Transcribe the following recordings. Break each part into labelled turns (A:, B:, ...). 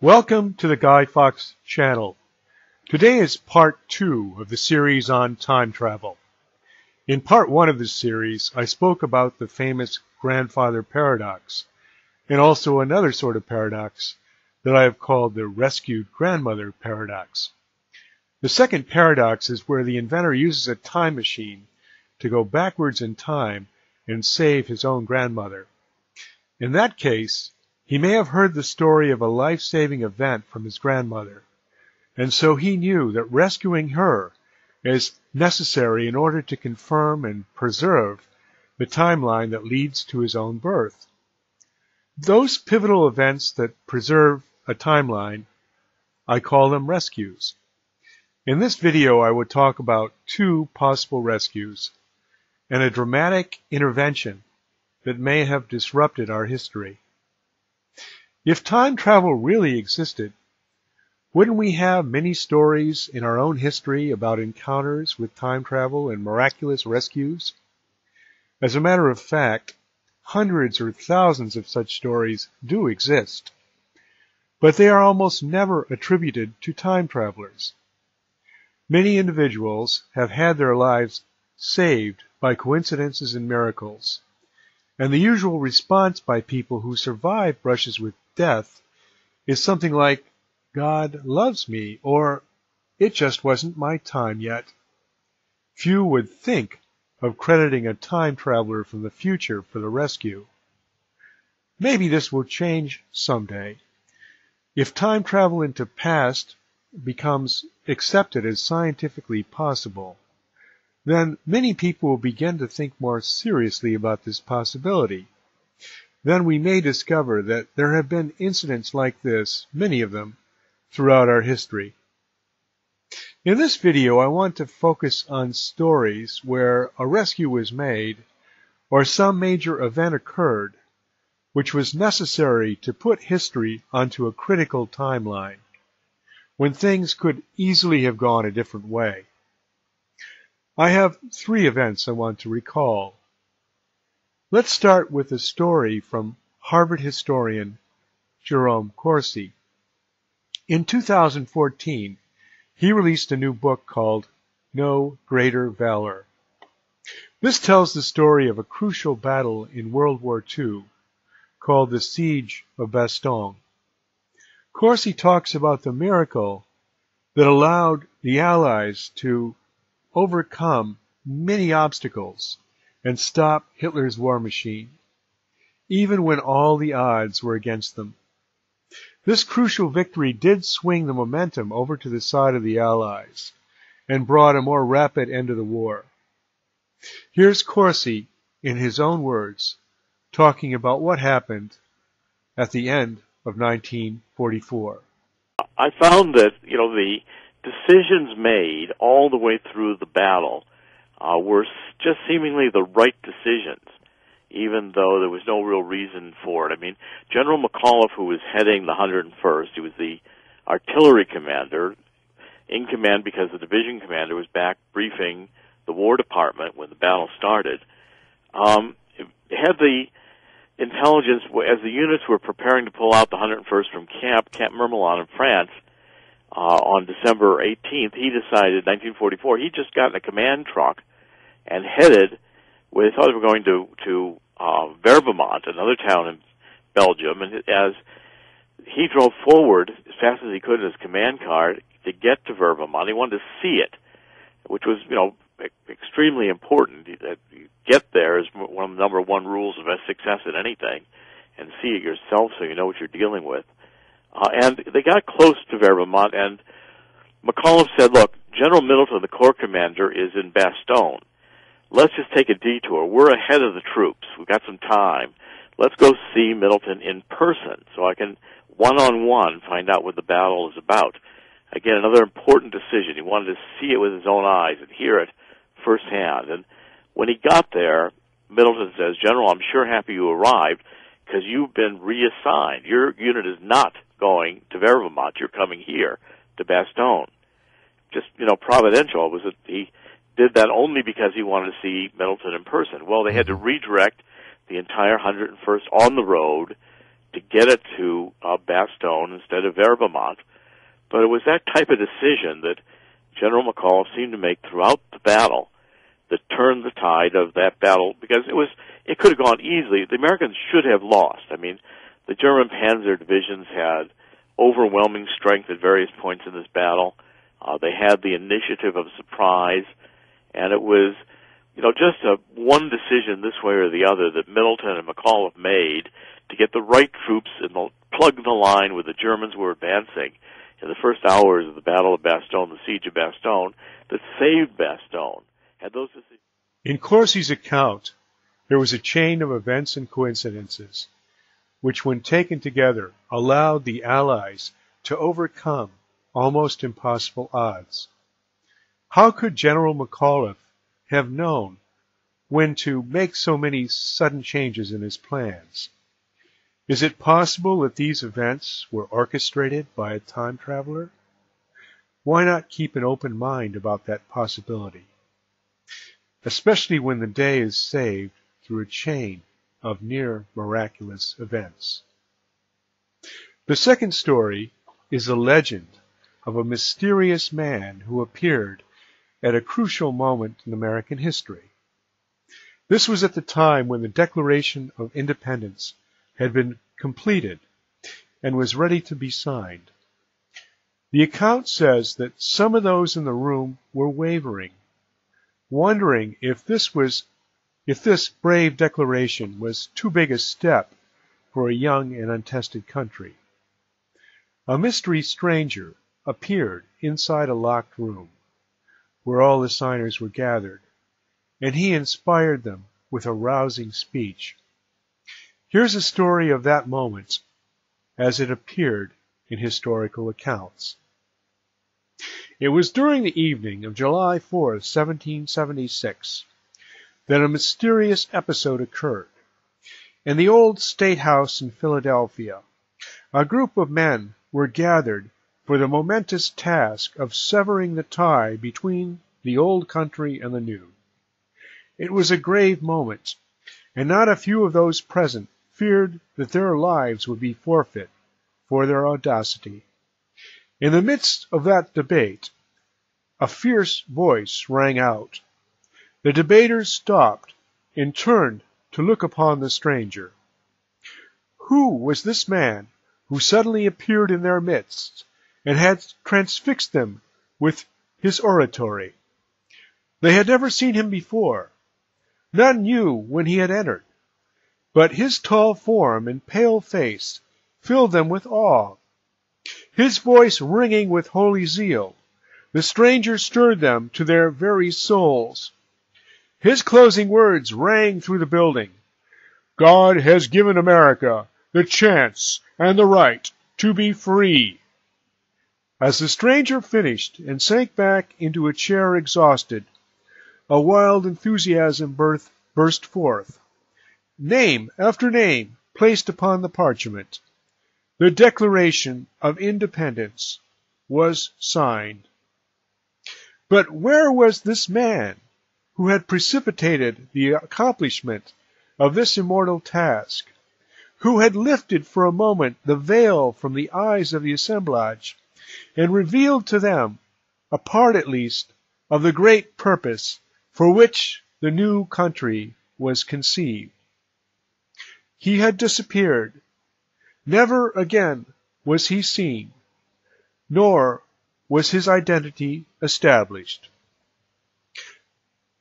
A: Welcome to the Guy Fawkes channel. Today is part 2 of the series on time travel. In part 1 of this series, I spoke about the famous grandfather paradox, and also another sort of paradox that I have called the rescued grandmother paradox. The second paradox is where the inventor uses a time machine to go backwards in time and save his own grandmother. In that case, he may have heard the story of a life-saving event from his grandmother, and so he knew that rescuing her is necessary in order to confirm and preserve the timeline that leads to his own birth. Those pivotal events that preserve a timeline, I call them rescues. In this video, I would talk about 2 possible rescues and a dramatic intervention that may have disrupted our history. If time travel really existed, wouldn't we have many stories in our own history about encounters with time travel and miraculous rescues? As a matter of fact, hundreds or thousands of such stories do exist, but they are almost never attributed to time travelers. Many individuals have had their lives saved by coincidences and miracles, and the usual response by people who survive brushes with death is something like, "God loves me," or "It just wasn't my time yet." Few would think of crediting a time traveler from the future for the rescue. Maybe this will change someday. If time travel into past becomes accepted as scientifically possible, then many people will begin to think more seriously about this possibility. Then we may discover that there have been incidents like this, many of them, throughout our history. In this video, I want to focus on stories where a rescue was made or some major event occurred which was necessary to put history onto a critical timeline, when things could easily have gone a different way. I have 3 events I want to recall. Let's start with a story from Harvard historian Jerome Corsi. In 2014, he released a new book called No Greater Valor. This tells the story of a crucial battle in World War II called the Siege of Bastogne. Corsi talks about the miracle that allowed the Allies to overcome many obstacles and stop Hitler's war machine, even when all the odds were against them. This crucial victory did swing the momentum over to the side of the Allies and brought a more rapid end to the war. Here's Corsi, in his own words, talking about what happened at the end of 1944.
B: I found that, the decisions made all the way through the battle were just seemingly the right decisions, even though there was no real reason for it. I mean, General McCauliffe, who was heading the 101st, he was the artillery commander, in command because the division commander was back briefing the War Department when the battle started, had the intelligence as the units were preparing to pull out the 101st from Camp Mermelon in France. On December 18th, he decided, 1944, he'd just gotten a command truck and headed, they thought they were going to Vervemont, another town in Belgium, and as he drove forward as fast as he could in his command car to get to Vervemont, he wanted to see it, which was, extremely important. You get there is one of the number 1 rules of success in anything, and see it yourself so you know what you're dealing with. And they got close to Vervemont, and McCauliffe said, "Look, General Middleton, the Corps commander, is in Bastogne. Let's just take a detour. We're ahead of the troops. We've got some time. Let's go see Middleton in person so I can one-on-one find out what the battle is about." Again, another important decision. He wanted to see it with his own eyes and hear it firsthand. And when he got there, Middleton says, "General, I'm sure happy you arrived because you've been reassigned. Your unit is not going to Vervemont. You're coming here to Bastogne." Just, providential. It was that he did that only because he wanted to see Middleton in person. Well, they had to redirect the entire 101st on the road to get it to Bastogne instead of Verbemont. But it was that type of decision that General McCauliffe seemed to make throughout the battle that turned the tide of that battle, because it could have gone easily. The Americans should have lost. I mean, the German panzer divisions had overwhelming strength at various points in this battle. They had the initiative of surprise, and it was, just one decision this way or the other that Middleton and McCauliffe made to get the right troops and plug the line where the Germans were advancing in the first hours of the Battle of Bastogne, the Siege of Bastogne, that saved Bastogne. Had those decisions.
A: In Corsi's account, there was a chain of events and coincidences which, when taken together, allowed the Allies to overcome almost impossible odds. How could General McCauliffe have known when to make so many sudden changes in his plans? Is it possible that these events were orchestrated by a time traveler? Why not keep an open mind about that possibility, especially when the day is saved through a chain of near miraculous events? The second story is a legend of a mysterious man who appeared at a crucial moment in American history. This was at the time when the Declaration of Independence had been completed and was ready to be signed. The account says that some of those in the room were wavering, wondering if this brave declaration was too big a step for a young and untested country. A mystery stranger appeared inside a locked room where all the signers were gathered, and he inspired them with a rousing speech. Here's a story of that moment as it appeared in historical accounts. It was during the evening of July 4th, 1776, that a mysterious episode occurred. In the old State House in Philadelphia, a group of men were gathered for the momentous task of severing the tie between the old country and the new. It was a grave moment, and not a few of those present feared that their lives would be forfeit for their audacity. In the midst of that debate, a fierce voice rang out. The debaters stopped and turned to look upon the stranger. Who was this man who suddenly appeared in their midst and had transfixed them with his oratory? They had never seen him before. None knew when he had entered, but his tall form and pale face filled them with awe. His voice ringing with holy zeal, the stranger stirred them to their very souls. His closing words rang through the building. God has given America the chance and the right to be free. As the stranger finished and sank back into a chair exhausted, a wild enthusiasm burst forth. Name after name placed upon the parchment. The Declaration of Independence was signed. But where was this man who had precipitated the accomplishment of this immortal task, who had lifted for a moment the veil from the eyes of the assemblage and revealed to them a part at least of the great purpose for which the new country was conceived? He had disappeared. Never again was he seen, nor was his identity established.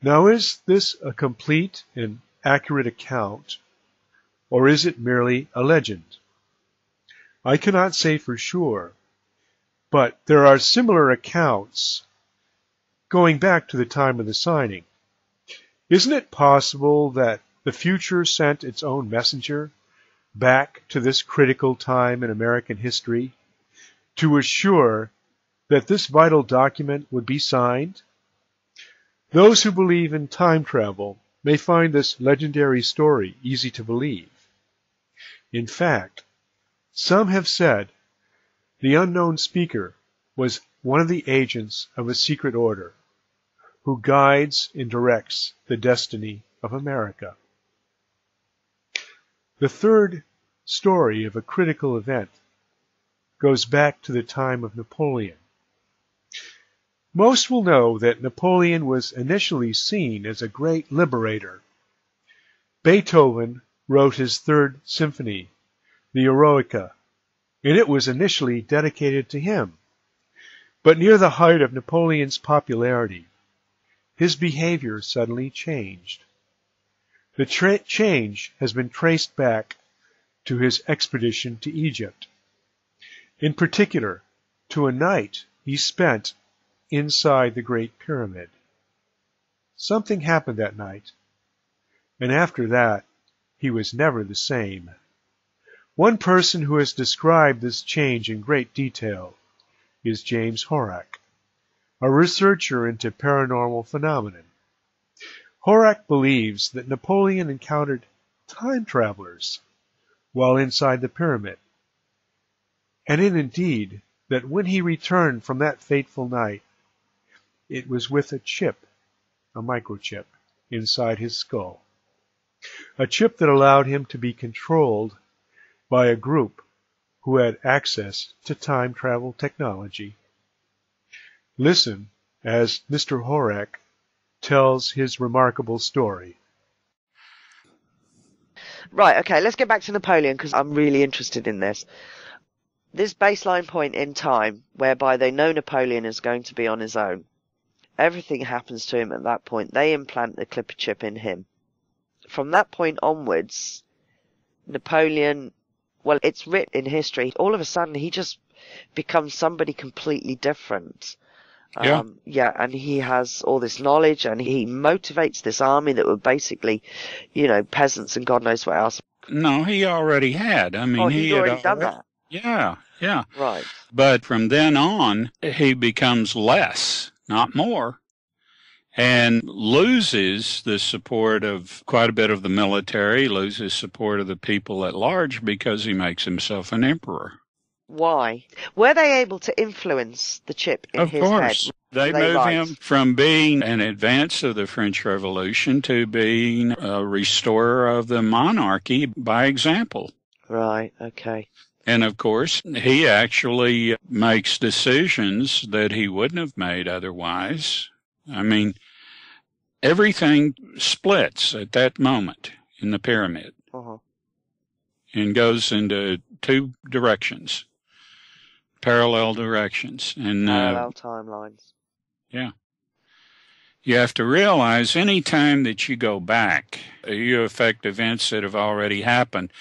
A: Now, is this a complete and accurate account, or is it merely a legend? I cannot say for sure, but there are similar accounts going back to the time of the signing. Isn't it possible that the future sent its own messenger back to this critical time in American history to assure that this vital document would be signed? Those who believe in time travel may find this legendary story easy to believe. In fact, some have said the unknown speaker was one of the agents of a secret order who guides and directs the destiny of America. The third story of a critical event goes back to the time of Napoleon. Most will know that Napoleon was initially seen as a great liberator. Beethoven wrote his Third Symphony, the Eroica, and it was initially dedicated to him. But near the height of Napoleon's popularity, his behavior suddenly changed. The change has been traced back to his expedition to Egypt. In particular, to a night he spent inside the Great Pyramid. Something happened that night, and after that, he was never the same. One person who has described this change in great detail is James Horak, a researcher into paranormal phenomena. Horak believes that Napoleon encountered time travelers while inside the pyramid, and indeed that when he returned from that fateful night, it was with a chip, a microchip, inside his skull. A chip that allowed him to be controlled by a group who had access to time travel technology. Listen as Mr. Horak tells his remarkable story.
C: Right, okay, let's get back to Napoleon because I'm really interested in this. This baseline point in time whereby they know Napoleon is going to be on his own. Everything happens to him at that point. They implant the clipper chip in him. From that point onwards, Napoleon, well, it's written in history, all of a sudden he just becomes somebody completely different.
D: Yeah.
C: And he has all this knowledge and he motivates this army that were basically, peasants and God knows what else.
D: No, he already had. I mean,
C: he'd already done that.
D: Yeah.
C: Right.
D: But from then on, he becomes less, not more, and loses the support of quite a bit of the military, loses support of the people at large because he makes himself an emperor.
C: Why? Were they able to influence the chip in his head?
D: Of course. They move him from being an advance of the French Revolution to being a restorer of the monarchy by example.
C: Right, okay.
D: And of course, he actually makes decisions that he wouldn't have made otherwise. I mean, everything splits at that moment in the pyramid and goes into two directions. Parallel directions. And
C: parallel timelines.
D: Yeah. You have to realize any time that you go back, you affect events that have already happened.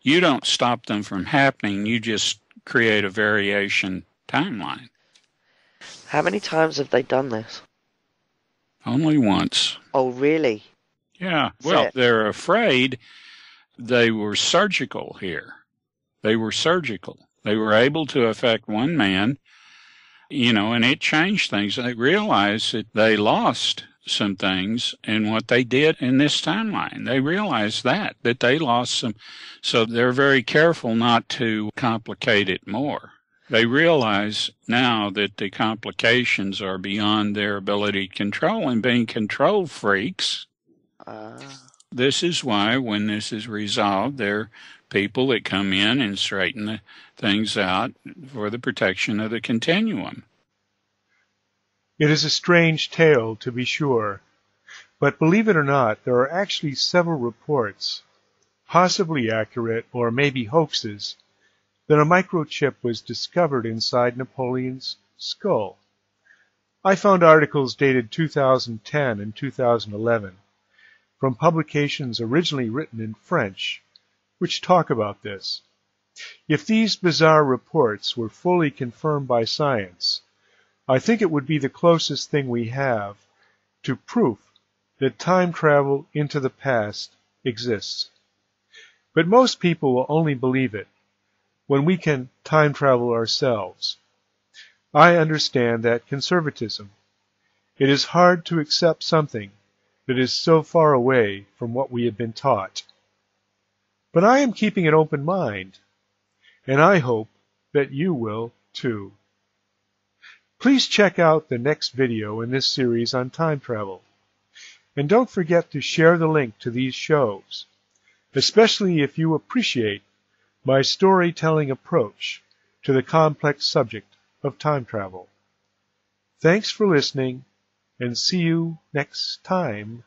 D: You don't stop them from happening. You just create a variation timeline.
C: How many times have they done this?
D: Only once.
C: Oh, really?
D: Yeah. Well, they're afraid. They were surgical here. They were surgical. They were able to affect one man, and it changed things. They realized that they lost some things in what they did in this timeline. They realized that they lost some. So they're very careful not to complicate it more. They realize now that the complications are beyond their ability to control, and being control freaks. This is why when this is resolved, there are people that come in and straighten the things out for the protection of the continuum.
A: It is a strange tale, to be sure, but believe it or not, there are actually several reports, possibly accurate or maybe hoaxes, that a microchip was discovered inside Napoleon's skull. I found articles dated 2010 and 2011 from publications originally written in French, which talk about this. If these bizarre reports were fully confirmed by science, I think it would be the closest thing we have to proof that time travel into the past exists. But most people will only believe it when we can time travel ourselves. I understand that conservatism. It is hard to accept something that is so far away from what we have been taught. But I am keeping an open mind, and I hope that you will too. Please check out the next video in this series on time travel. And don't forget to share the link to these shows, especially if you appreciate my storytelling approach to the complex subject of time travel. Thanks for listening, and see you next time.